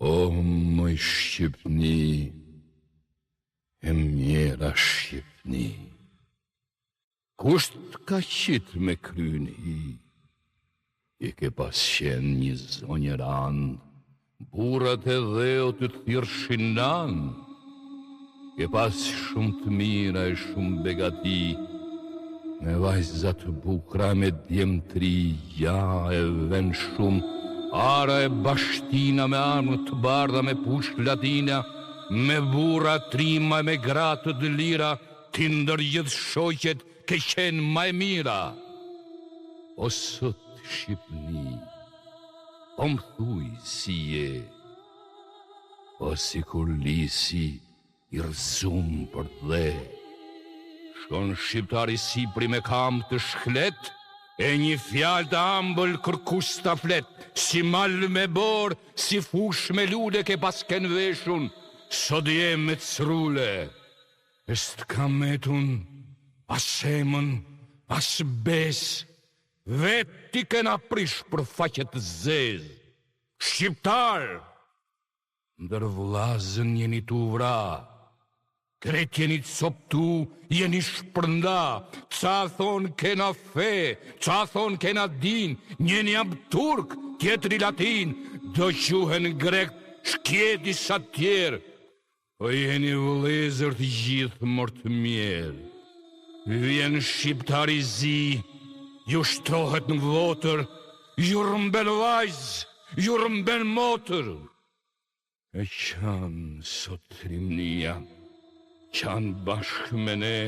O, moj Shqipni, e mjera Shqipni, kusht ka qit me kryni hi, i ke pas qenë një zonjë rand, burat e dheu të thirrshin nan, ke pas shumë të mira e shumë begati, me vajzat bukra me djemtri, ja e ven shumë, ara e bashtina me armë të bardha me push latina, me bura trima me gratë të lira, ti ndër gjithë shoqet ke qenë ma e mira. O sot Shqipni, o më thuj si je, o si kur lisi i rëzum për dhe, shkon shqiptari Sipri me kam të shklet, e një fjal të ambël kërkus të flet, si mal me bor, si fush me lule ke pas ken veshun, sot je me crule, e s'të kam metun, as emën, as bes, veti kena prish për faqet zez. Shqiptar, ndër vllazën jeni tu vra, kret jeni coptu, jeni shpërnda, ca thon kena fe, ca thon kena din, njeni jam turk, tjetri latin, do quhen grek, shkjeti sa tjerë, o jeni vëllezër të gjithë mort mjerë. Vjen shqiptari zi, ju shtrohet në votër, ju rëmben vajzë, ju rëmben motër. E qanë sot rimnia, qanë bashkë me ne,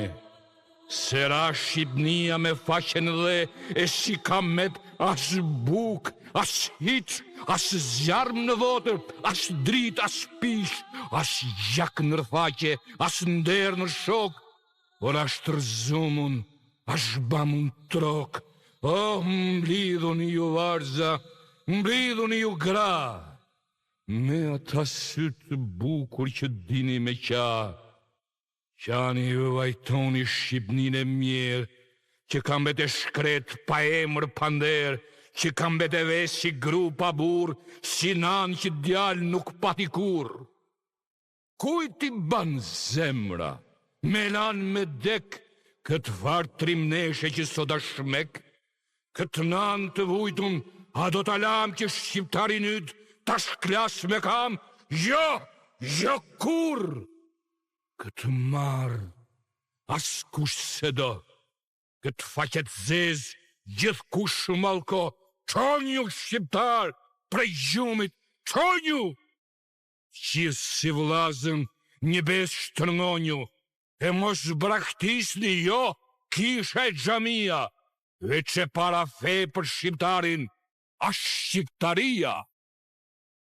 sera Shqipnia me faqen dhe, e si kamet as buk, as hiq, as zjarm në votër, as drit, as pish, as gjak në rfaqe, as nder në shok, por as tërzumun, as bamun trok. Oh, mblidhun ju varza, mblidhun ju gra, me ata sytë bukur që dini me qa, qani ju vajtoni Shqipnin e mjerë, që kam bete shkret pa emër pander, që kam bete ves si gru pa bur, si nan që djal nuk pati kur. Kuj ti ban zemra, me lan me dek, këtë farë trimneshe që sot a shmek, këtë nan të vujtun, a do t'alam që shqiptarin yt, ta shklas me kam, jo kur! Këtë marë, as kush se do, këtë faqet zez, gjithë kush malko, qonju shqiptar, prej gjumit, qonju! Qis si vllazën, një bes shtërngonju, e mos braktisni, jo, kisha e xhamia, veç e para fe për shqiptarin, a shqiptaria.